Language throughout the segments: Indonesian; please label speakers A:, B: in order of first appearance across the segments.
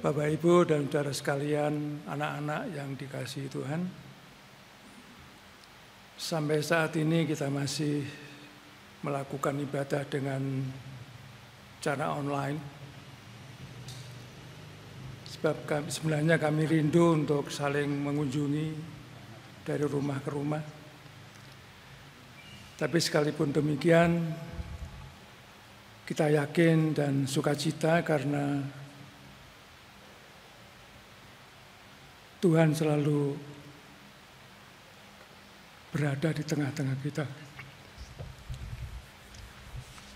A: Bapak, Ibu, dan saudara sekalian, anak-anak yang dikasihi Tuhan. Sampai saat ini kita masih melakukan ibadah dengan cara online. Sebab sebenarnya kami rindu untuk saling mengunjungi dari rumah ke rumah. Tapi sekalipun demikian, kita yakin dan sukacita karena Tuhan selalu berada di tengah-tengah kita.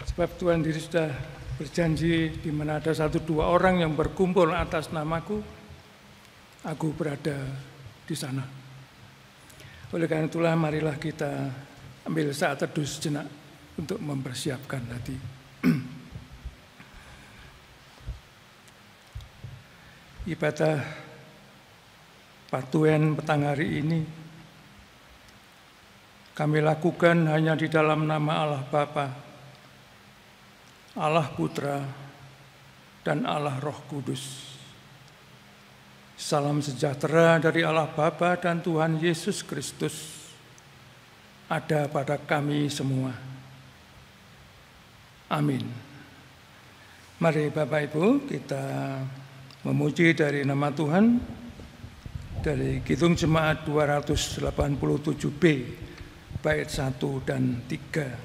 A: Sebab Tuhan diri sudah berjanji, di mana ada 1-2 orang yang berkumpul atas namaku, aku berada di sana. Oleh karena itulah marilah kita ambil saat teduh sejenak untuk mempersiapkan hati. Ibadah Patuen petang hari ini kami lakukan hanya di dalam nama Allah Bapa, Allah Putra, dan Allah Roh Kudus. Salam sejahtera dari Allah Bapa dan Tuhan Yesus Kristus ada pada kami semua. Amin. Mari Bapak Ibu kita memuji dari nama Tuhan. Dari Kidung Jemaat 287B, bait 1 dan 3.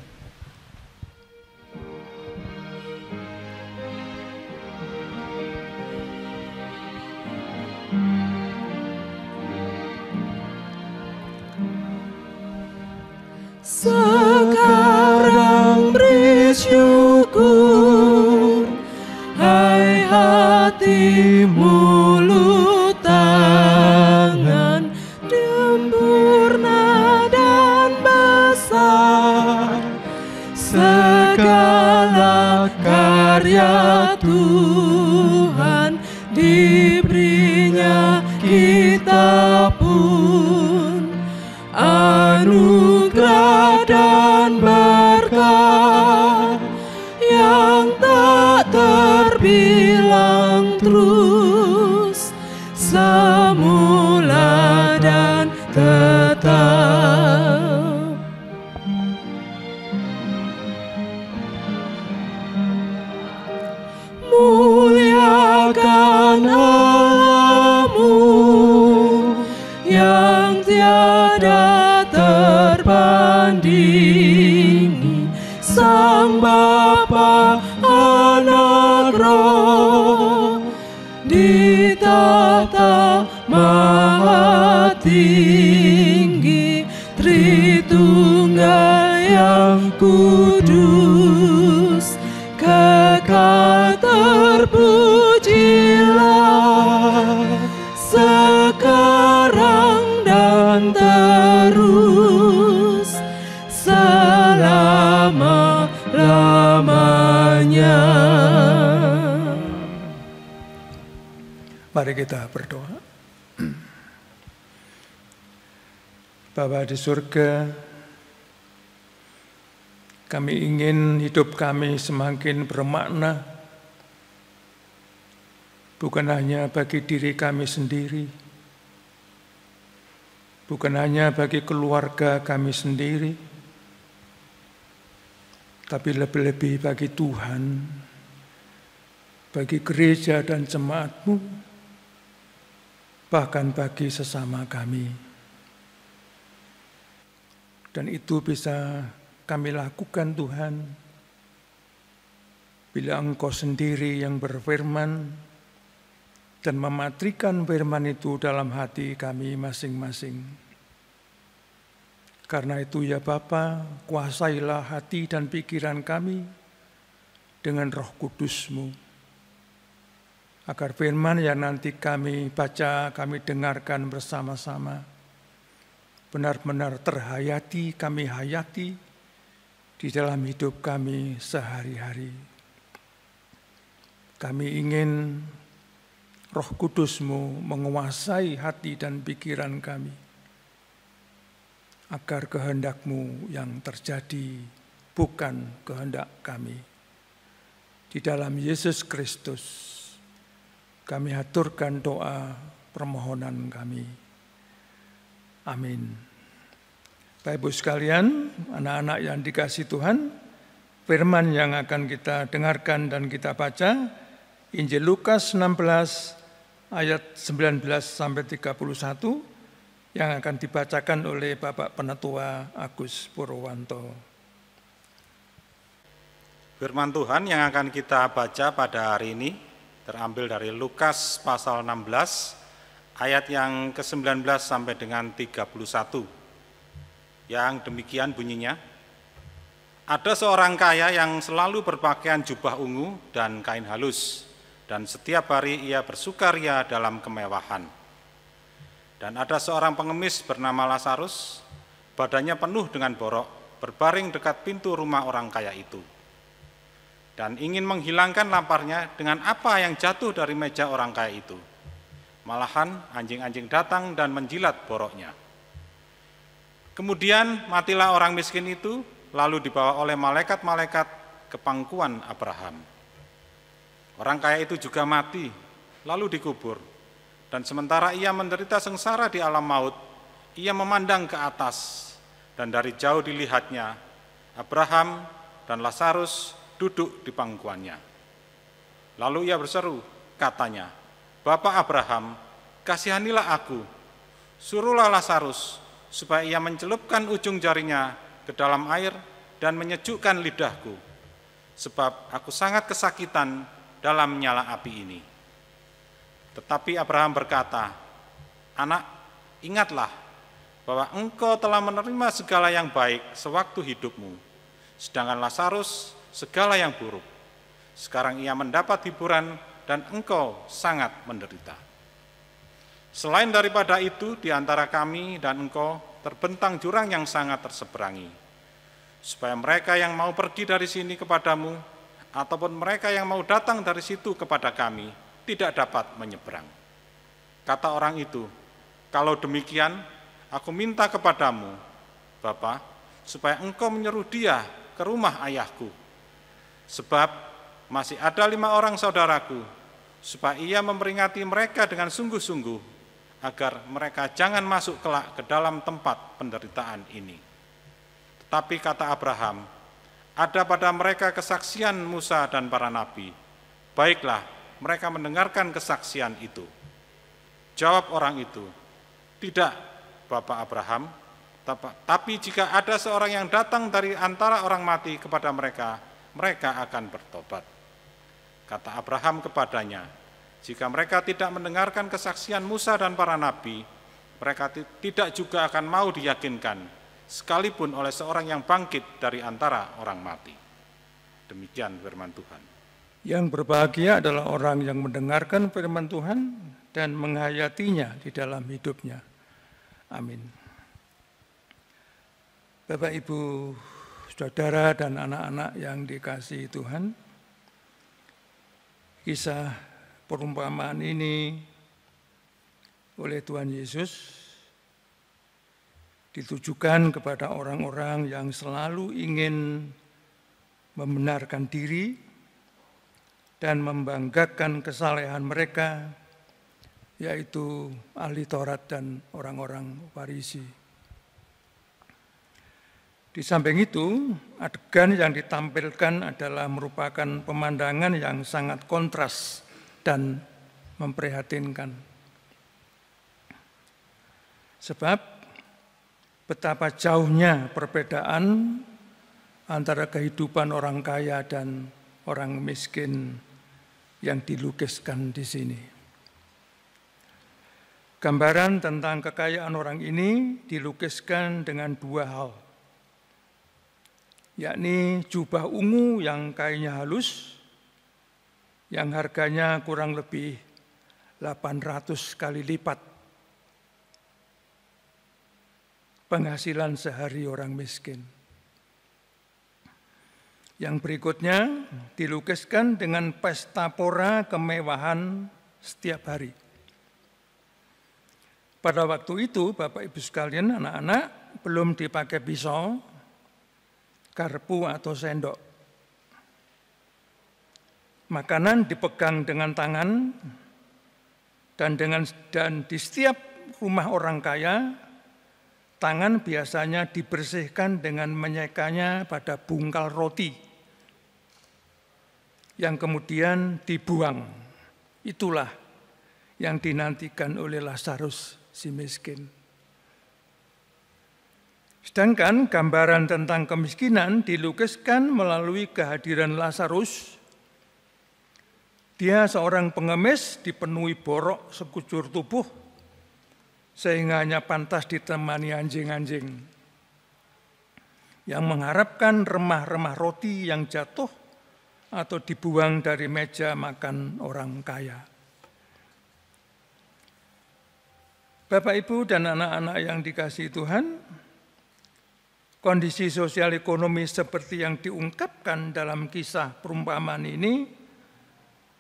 B: Sekarang beri syukur, hai hati, mulut, tangan, sempurna dan besar, segala karya Tuhan diberinya kita pun anugerah dan berkat yang tak terbilang, terus semula dan tetap. Muliakan Allah-Mu yang tiada terbandingi, Sang Bapa, Anak, Roh, di tahta Maha Tinggi, Tritunggal yang kudus, kekal terpujilah, sekarang dan terus selama-lamanya.
A: Mari kita berdoa. Bapa di surga, kami ingin hidup kami semakin bermakna, bukan hanya bagi diri kami sendiri, bukan hanya bagi keluarga kami sendiri, tapi lebih-lebih bagi Tuhan, bagi gereja dan jemaat-Mu, bahkan bagi sesama kami. Dan itu bisa kami lakukan Tuhan, bila Engkau sendiri yang berfirman dan mematrikan firman itu dalam hati kami masing-masing. Karena itu ya Bapa, kuasailah hati dan pikiran kami dengan Roh Kudus-Mu, agar firman yang nanti kami baca, kami dengarkan bersama-sama, benar-benar terhayati, kami hayati di dalam hidup kami sehari-hari. Kami ingin Roh Kudus-Mu menguasai hati dan pikiran kami, agar kehendak-Mu yang terjadi, bukan kehendak kami. Di dalam Yesus Kristus kami haturkan doa permohonan kami. Amin. Bapak Ibu sekalian, anak-anak yang dikasihi Tuhan, firman yang akan kita dengarkan dan kita baca, Injil Lukas 16 ayat 19 sampai 31 yang akan dibacakan oleh Bapak Penetua Agus Purwanto.
C: Firman Tuhan yang akan kita baca pada hari ini terambil dari Lukas pasal 16 ayat yang ke-19 sampai dengan 31. Yang demikian bunyinya, ada seorang kaya yang selalu berpakaian jubah ungu dan kain halus, dan setiap hari ia bersukaria dalam kemewahan. Dan ada seorang pengemis bernama Lazarus, badannya penuh dengan borok, berbaring dekat pintu rumah orang kaya itu. Dan ingin menghilangkan laparnya dengan apa yang jatuh dari meja orang kaya itu. Malahan anjing-anjing datang dan menjilat boroknya. Kemudian matilah orang miskin itu, lalu dibawa oleh malaikat-malaikat ke pangkuan Abraham. Orang kaya itu juga mati, lalu dikubur. Dan sementara ia menderita sengsara di alam maut, ia memandang ke atas, dan dari jauh dilihatnya Abraham dan Lazarus duduk di pangkuannya. Lalu ia berseru, katanya, "Bapak Abraham, kasihanilah aku, suruhlah Lazarus supaya ia mencelupkan ujung jarinya ke dalam air dan menyejukkan lidahku, sebab aku sangat kesakitan dalam nyala api ini." Tetapi Abraham berkata, "Anak, ingatlah bahwa engkau telah menerima segala yang baik sewaktu hidupmu, sedangkan Lazarus segala yang buruk. Sekarang ia mendapat hiburan dan engkau sangat menderita. Selain daripada itu, di antara kami dan engkau terbentang jurang yang sangat terseberangi, supaya mereka yang mau pergi dari sini kepadamu, ataupun mereka yang mau datang dari situ kepada kami, tidak dapat menyeberang." Kata orang itu, "Kalau demikian, aku minta kepadamu, Bapa, supaya engkau menyuruh dia ke rumah ayahku. Sebab masih ada 5 orang saudaraku, supaya ia memperingati mereka dengan sungguh-sungguh, agar mereka jangan masuk kelak ke dalam tempat penderitaan ini." Tetapi kata Abraham, "Ada pada mereka kesaksian Musa dan para nabi. Baiklah, mereka mendengarkan kesaksian itu." Jawab orang itu, "Tidak, Bapak Abraham, tapi jika ada seorang yang datang dari antara orang mati kepada mereka, mereka akan bertobat." Kata Abraham kepadanya, "Jika mereka tidak mendengarkan kesaksian Musa dan para nabi, mereka tidak juga akan mau diyakinkan, sekalipun oleh seorang yang bangkit dari antara orang mati." Demikian firman Tuhan.
A: Yang berbahagia adalah orang yang mendengarkan firman Tuhan dan menghayatinya di dalam hidupnya. Amin. Bapak, Ibu, saudara dan anak-anak yang dikasihi Tuhan, kisah perumpamaan ini oleh Tuhan Yesus ditujukan kepada orang-orang yang selalu ingin membenarkan diri dan membanggakan kesalehan mereka, yaitu ahli Taurat dan orang-orang Farisi. Di samping itu, adegan yang ditampilkan adalah merupakan pemandangan yang sangat kontras dan memprihatinkan. Sebab betapa jauhnya perbedaan antara kehidupan orang kaya dan orang miskin yang dilukiskan di sini. Gambaran tentang kekayaan orang ini dilukiskan dengan 2 hal, yakni jubah ungu yang kainnya halus, yang harganya kurang lebih 800 kali lipat penghasilan sehari orang miskin. Yang berikutnya dilukiskan dengan pesta pora kemewahan setiap hari. Pada waktu itu, Bapak Ibu sekalian, anak-anak, belum dipakai pisau, garpu atau sendok. Makanan dipegang dengan tangan dan di setiap rumah orang kaya, tangan biasanya dibersihkan dengan menyekanya pada bungkal roti yang kemudian dibuang. Itulah yang dinantikan oleh Lazarus si miskin. Sedangkan gambaran tentang kemiskinan dilukiskan melalui kehadiran Lazarus. Dia seorang pengemis dipenuhi borok sekujur tubuh, sehingga hanya pantas ditemani anjing-anjing, yang mengharapkan remah-remah roti yang jatuh atau dibuang dari meja makan orang kaya. Bapak, Ibu, dan anak-anak yang dikasihi Tuhan, kondisi sosial ekonomi seperti yang diungkapkan dalam kisah perumpamaan ini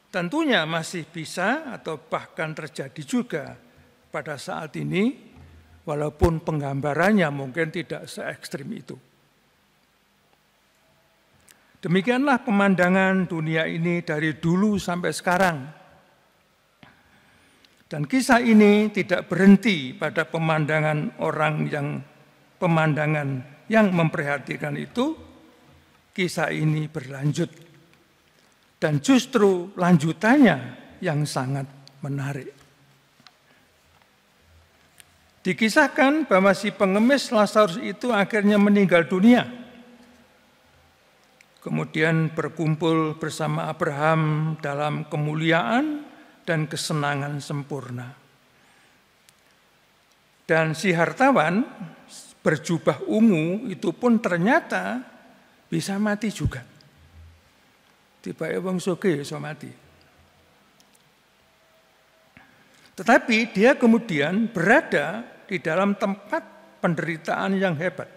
A: tentunya masih bisa atau bahkan terjadi juga pada saat ini, walaupun penggambarannya mungkin tidak se ekstrim itu. Demikianlah pemandangan dunia ini dari dulu sampai sekarang. Dan kisah ini tidak berhenti pada pemandangan yang memprihatinkan itu. Kisah ini berlanjut. Dan justru lanjutannya yang sangat menarik. Dikisahkan bahwa si pengemis Lazarus itu akhirnya meninggal dunia. Kemudian berkumpul bersama Abraham dalam kemuliaan dan kesenangan sempurna. Dan si hartawan berjubah ungu itu pun ternyata bisa mati juga. Tiba-tiba wong sugih iso mati. Tetapi dia kemudian berada di dalam tempat penderitaan yang hebat.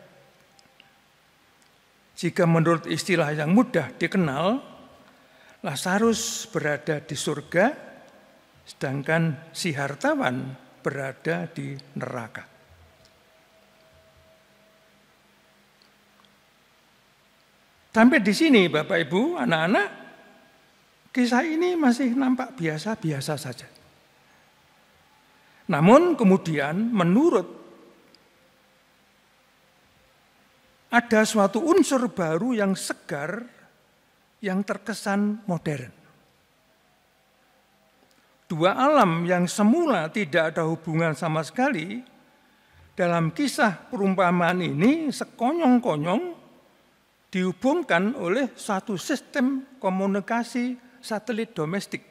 A: Jika menurut istilah yang mudah dikenal, Lazarus berada di surga, sedangkan si hartawan berada di neraka. Sampai di sini Bapak Ibu, anak-anak, kisah ini masih nampak biasa-biasa saja. Namun kemudian menurut ada suatu unsur baru yang segar, yang terkesan modern. Dua alam yang semula tidak ada hubungan sama sekali, dalam kisah perumpamaan ini sekonyong-konyong dihubungkan oleh satu sistem komunikasi satelit domestik.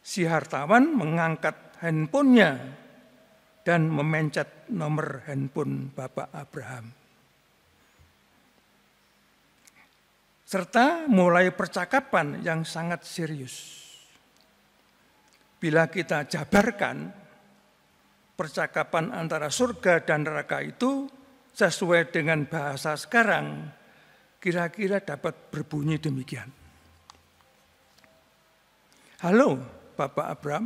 A: Si hartawan mengangkat handphonenya dan memencet nomor handphone Bapak Abraham. Serta mulai percakapan yang sangat serius. Bila kita jabarkan, percakapan antara surga dan neraka itu sesuai dengan bahasa sekarang, kira-kira dapat berbunyi demikian. Halo Bapak Abraham,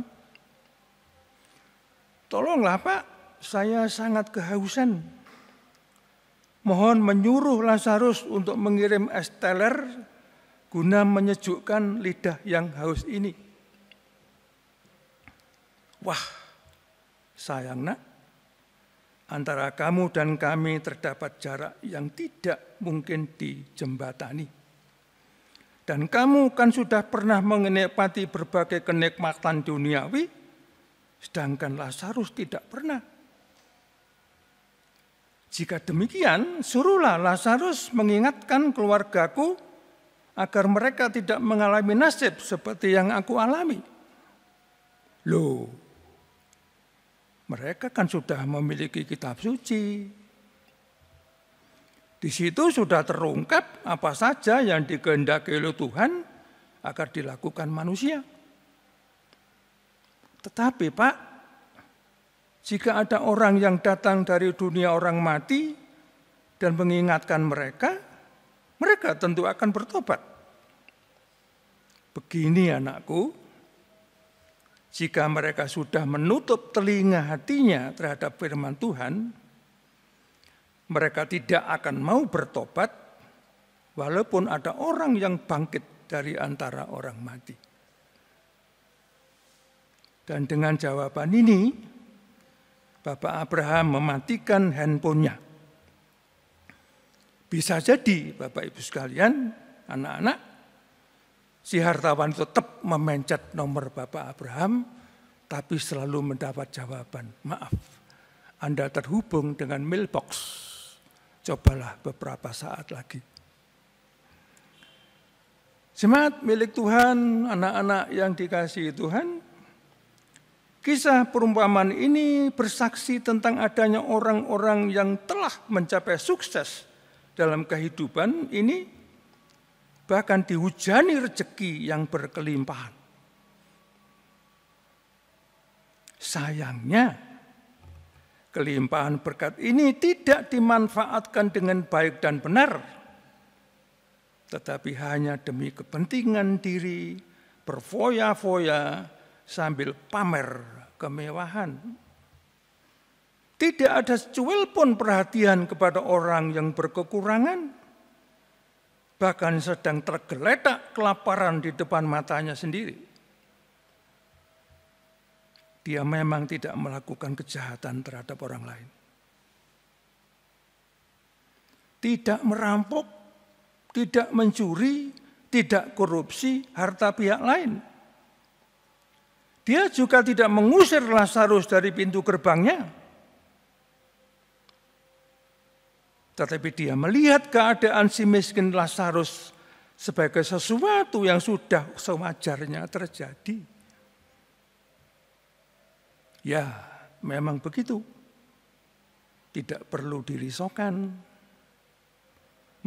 A: tolonglah Pak, saya sangat kehausan. Mohon menyuruh Lazarus untuk mengirim es teler guna menyejukkan lidah yang haus ini. Wah, sayang nak, antara kamu dan kami terdapat jarak yang tidak mungkin dijembatani. Dan kamu kan sudah pernah menikmati berbagai kenikmatan duniawi, sedangkan Lazarus tidak pernah. Jika demikian, suruhlah Lazarus mengingatkan keluargaku agar mereka tidak mengalami nasib seperti yang aku alami. Loh, mereka kan sudah memiliki kitab suci. Di situ sudah terungkap apa saja yang dikehendaki oleh Tuhan agar dilakukan manusia. Tetapi Pak, jika ada orang yang datang dari dunia orang mati dan mengingatkan mereka, mereka tentu akan bertobat. Begini anakku, jika mereka sudah menutup telinga hatinya terhadap firman Tuhan, mereka tidak akan mau bertobat walaupun ada orang yang bangkit dari antara orang mati. Dan dengan jawaban ini, Bapak Abraham mematikan handphonenya. Bisa jadi, Bapak Ibu sekalian, anak-anak, si hartawan tetap memencet nomor Bapak Abraham, tapi selalu mendapat jawaban, maaf, Anda terhubung dengan mailbox. Cobalah beberapa saat lagi. Jemaat milik Tuhan, anak-anak yang dikasihi Tuhan, kisah perumpamaan ini bersaksi tentang adanya orang-orang yang telah mencapai sukses dalam kehidupan ini, bahkan dihujani rezeki yang berkelimpahan. Sayangnya, kelimpahan berkat ini tidak dimanfaatkan dengan baik dan benar, tetapi hanya demi kepentingan diri, berfoya-foya sambil pamer kemewahan. Tidak ada secuil pun perhatian kepada orang yang berkekurangan, bahkan sedang tergeletak kelaparan di depan matanya sendiri. Dia memang tidak melakukan kejahatan terhadap orang lain. Tidak merampok, tidak mencuri, tidak korupsi harta pihak lain. Dia juga tidak mengusir Lazarus dari pintu gerbangnya. Tetapi dia melihat keadaan si miskin Lazarus sebagai sesuatu yang sudah sewajarnya terjadi. Ya, memang begitu. Tidak perlu dirisaukan.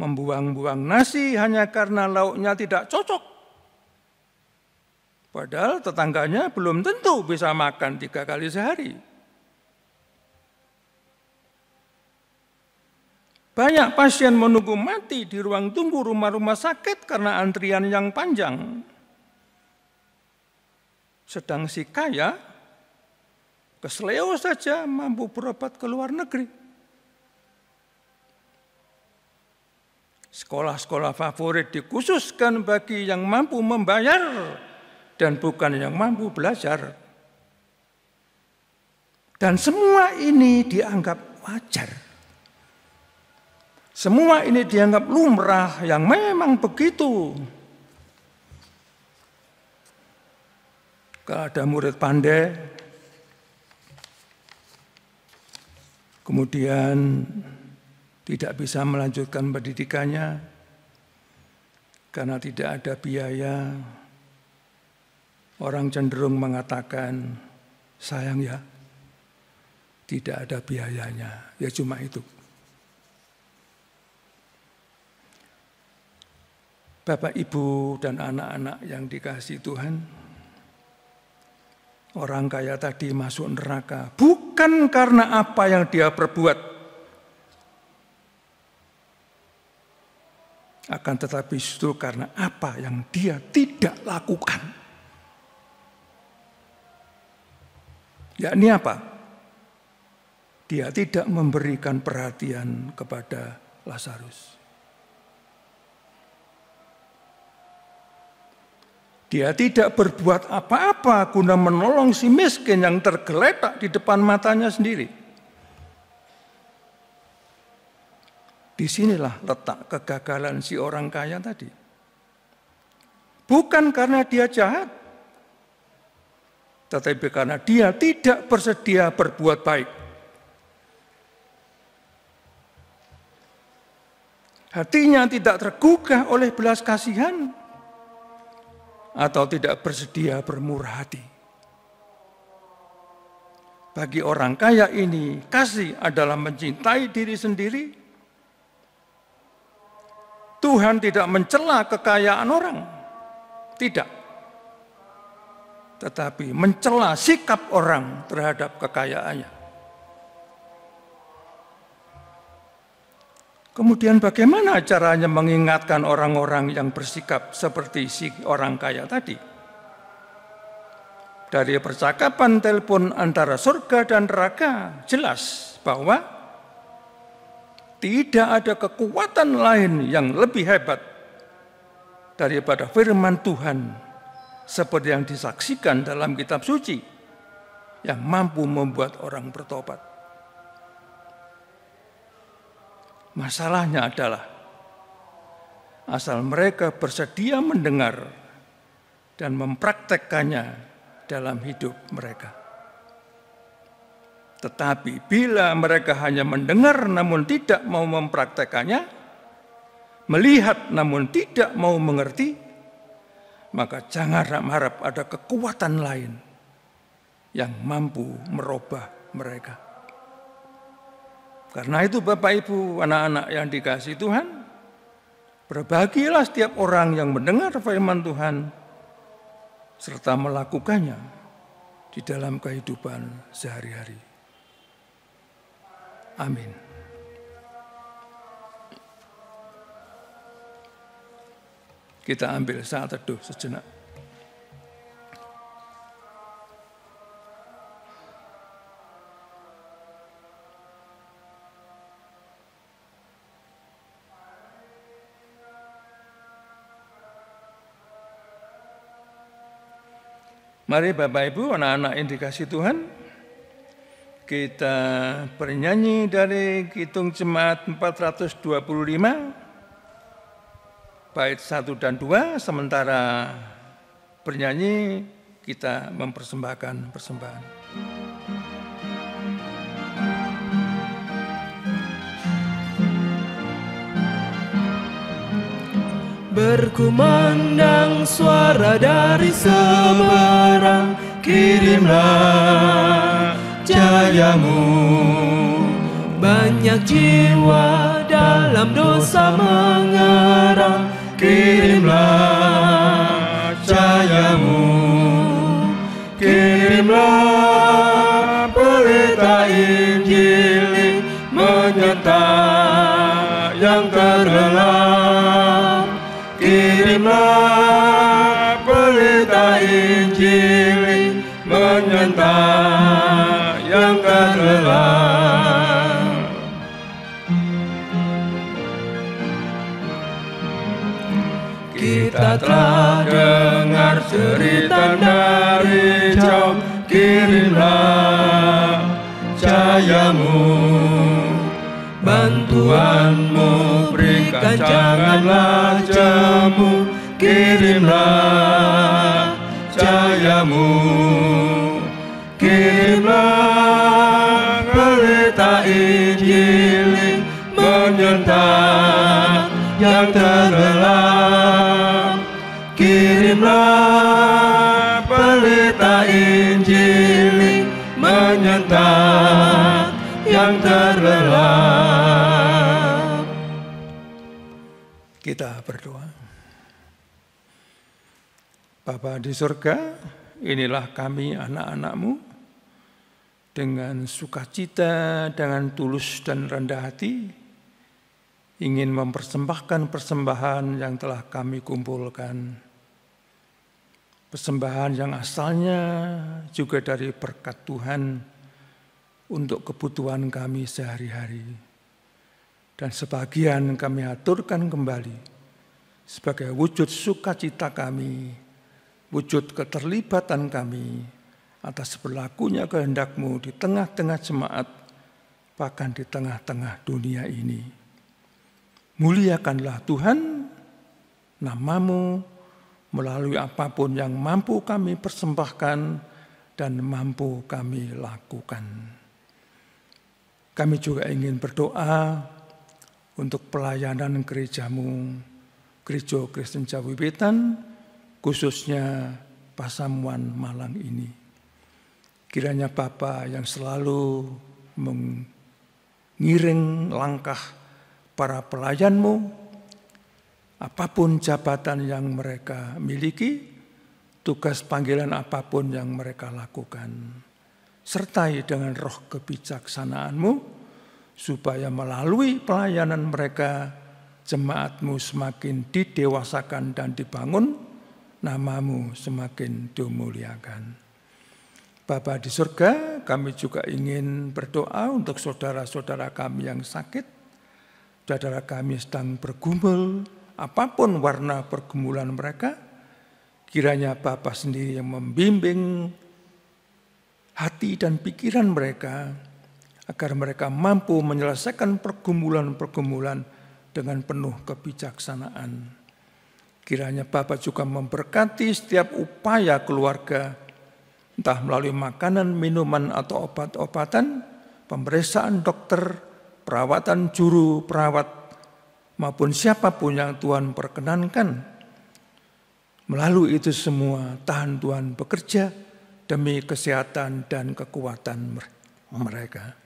A: Membuang-buang nasi hanya karena lauknya tidak cocok. Padahal tetangganya belum tentu bisa makan 3 kali sehari. Banyak pasien menunggu mati di ruang tunggu rumah-rumah sakit karena antrian yang panjang. Sedang si kaya, kesleo saja mampu berobat ke luar negeri. Sekolah-sekolah favorit dikhususkan bagi yang mampu membayar dan bukan yang mampu belajar. Dan semua ini dianggap wajar. Semua ini dianggap lumrah yang memang begitu. Kalau ada murid pandai, kemudian tidak bisa melanjutkan pendidikannya karena tidak ada biaya, orang cenderung mengatakan, sayang ya, tidak ada biayanya, ya cuma itu. Bapak, Ibu, dan anak-anak yang dikasihi Tuhan, orang kaya tadi masuk neraka bukan karena apa yang dia perbuat, akan tetapi justru karena apa yang dia tidak lakukan. Yakni apa? Dia tidak memberikan perhatian kepada Lazarus. Dia tidak berbuat apa-apa guna menolong si miskin yang tergeletak di depan matanya sendiri. Disinilah letak kegagalan si orang kaya tadi. Bukan karena dia jahat, tetapi karena dia tidak bersedia berbuat baik. Hatinya tidak tergugah oleh belas kasihan, atau tidak bersedia bermurah hati. Bagi orang kaya ini, kasih adalah mencintai diri sendiri. Tuhan tidak mencela kekayaan orang, tidak. Tetapi mencela sikap orang terhadap kekayaannya. Kemudian bagaimana caranya mengingatkan orang-orang yang bersikap seperti si orang kaya tadi? Dari percakapan telepon antara surga dan neraka, jelas bahwa tidak ada kekuatan lain yang lebih hebat daripada firman Tuhan seperti yang disaksikan dalam kitab suci. yang mampu membuat orang bertobat. Masalahnya adalah asal mereka bersedia mendengar dan mempraktekkannya dalam hidup mereka. Tetapi bila mereka hanya mendengar namun tidak mau mempraktekkannya, melihat namun tidak mau mengerti, maka jangan harap ada kekuatan lain yang mampu merubah mereka. Karena itu Bapak Ibu, anak-anak yang dikasihi Tuhan, berbahagialah setiap orang yang mendengar firman Tuhan serta melakukannya di dalam kehidupan sehari-hari. Amin. Kita ambil saat teduh sejenak. Mari Bapak Ibu, anak-anak yang dikasihi Tuhan, kita bernyanyi dari Kidung Jemaat 425, bait 1 dan 2, sementara bernyanyi kita mempersembahkan persembahan.
B: Berkumandang suara dari seberang, kirimlah jayamu. Banyak jiwa dalam dosa mengerang, kirimlah jayamu. Kirimlah berita Injil menyertai yang terlelap. Kirimlah berita Injil menyertai yang terlelap. Kita telah dengar cerita dari jauh, kirimlah jayamu. Bantuanmu berikan, janganlah jemu, kirimlah jayamu. Kirimlah berita Injil menyertai yang terlelap. Kirimlah berita Injil menyertai yang terlelap.
A: Kita berdoa. Bapa di surga, inilah kami anak-anak-Mu dengan sukacita, dengan tulus dan rendah hati, ingin mempersembahkan persembahan yang telah kami kumpulkan. Persembahan yang asalnya juga dari berkat Tuhan untuk kebutuhan kami sehari-hari. Dan sebagian kami aturkan kembali sebagai wujud sukacita kami, wujud keterlibatan kami atas berlakunya kehendak-Mu di tengah-tengah jemaat, bahkan di tengah-tengah dunia ini. Muliakanlah Tuhan nama-Mu melalui apapun yang mampu kami persembahkan dan mampu kami lakukan. Kami juga ingin berdoa untuk pelayanan gereja-Mu, Gereja Kristen Jawi Wetan, khususnya Pasamuan Malang ini. Kiranya Bapa yang selalu mengiring langkah para pelayan-Mu, apapun jabatan yang mereka miliki, tugas panggilan apapun yang mereka lakukan, sertai dengan roh kebijaksanaan-Mu, supaya melalui pelayanan mereka, jemaat-Mu semakin didewasakan dan dibangun, nama-Mu semakin dimuliakan. Bapa di surga, kami juga ingin berdoa untuk saudara-saudara kami yang sakit, saudara kami sedang bergumul, apapun warna pergumulan mereka, kiranya Bapa sendiri yang membimbing hati dan pikiran mereka, agar mereka mampu menyelesaikan pergumulan-pergumulan dengan penuh kebijaksanaan. Kiranya Bapa juga memberkati setiap upaya keluarga, entah melalui makanan, minuman, atau obat-obatan, pemeriksaan dokter, perawatan juru perawat, maupun siapapun yang Tuhan perkenankan. Melalui itu semua, tahan Tuhan bekerja demi kesehatan dan kekuatan mereka.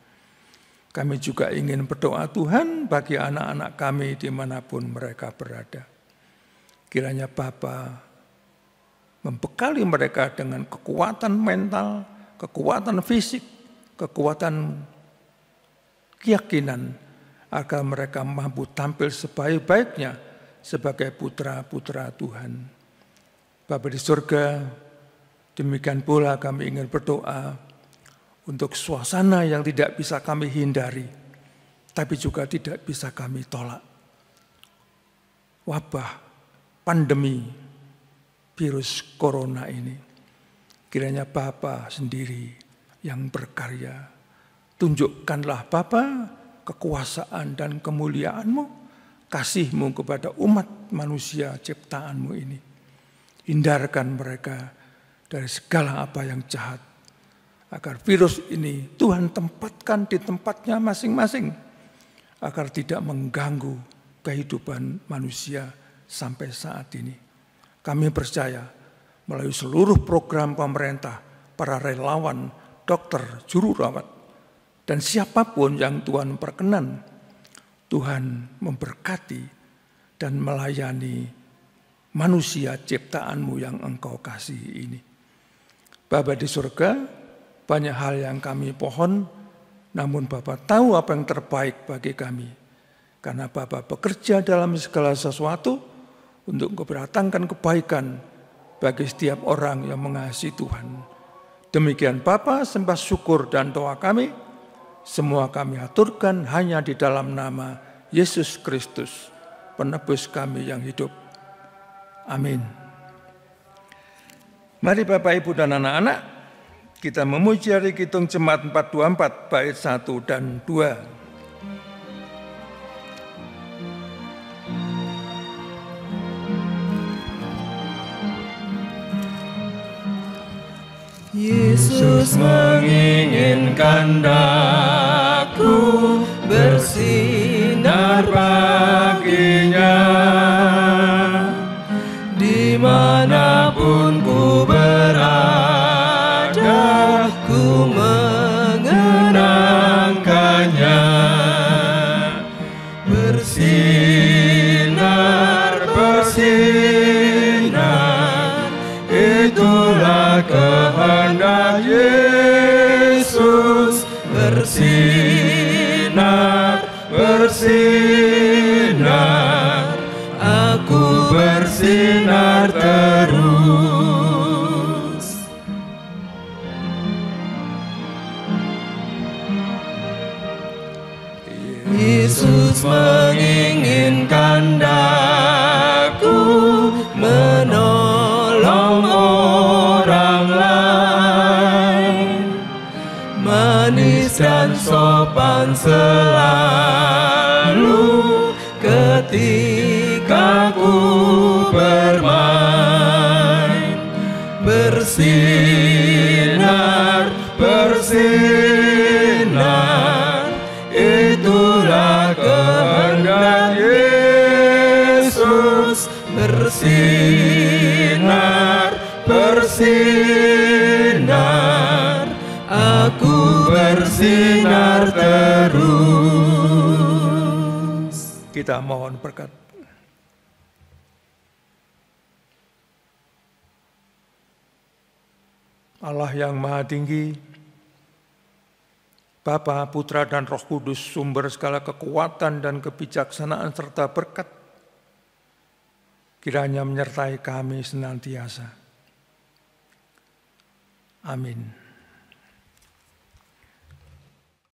A: Kami juga ingin berdoa Tuhan bagi anak-anak kami dimanapun mereka berada. Kiranya Bapa membekali mereka dengan kekuatan mental, kekuatan fisik, kekuatan keyakinan, agar mereka mampu tampil sebaik-baiknya sebagai putra-putra Tuhan. Bapa di surga, demikian pula kami ingin berdoa untuk suasana yang tidak bisa kami hindari, tapi juga tidak bisa kami tolak. Wabah, pandemi, virus corona ini. Kiranya Bapa sendiri yang berkarya. Tunjukkanlah Bapa kekuasaan dan kemuliaan-Mu, kasih-Mu kepada umat manusia ciptaan-Mu ini. Hindarkan mereka dari segala apa yang jahat, agar virus ini Tuhan tempatkan di tempatnya masing-masing, agar tidak mengganggu kehidupan manusia sampai saat ini. Kami percaya melalui seluruh program pemerintah, para relawan, dokter, juru rawat, dan siapapun yang Tuhan perkenan, Tuhan memberkati dan melayani manusia ciptaan-Mu yang Engkau kasihi ini. Bapa di surga, banyak hal yang kami pohon, namun Bapa tahu apa yang terbaik bagi kami. Karena Bapa bekerja dalam segala sesuatu untuk memberdatangkan kebaikan bagi setiap orang yang mengasihi Tuhan. Demikian Bapa, sembah syukur dan doa kami, semua kami aturkan hanya di dalam nama Yesus Kristus, penebus kami yang hidup. Amin. Mari Bapak, Ibu, dan anak-anak, kita memuji hari Kidung Jemaat 424 bait 1 dan 2.
B: Yesus menginginkan daku bersinar baginya, dimanapun ku berada, ku mengenangkannya. Bersinar, bersinar, itulah kehendak Yesus. Bersinar, bersinar, aku bersinar terus. Yesus menginginkan daku menolong orang lain, manis dan sopan selalu ketika ku bermain. Bersinar, bersinar, itulah kehendak Yesus. Bersinar, bersinar, aku bersinar terus.
A: Kita mohon berkat. Allah yang Maha Tinggi, Bapa, Putra, dan Roh Kudus, sumber segala kekuatan dan kebijaksanaan serta berkat, kiranya menyertai kami senantiasa. Amin.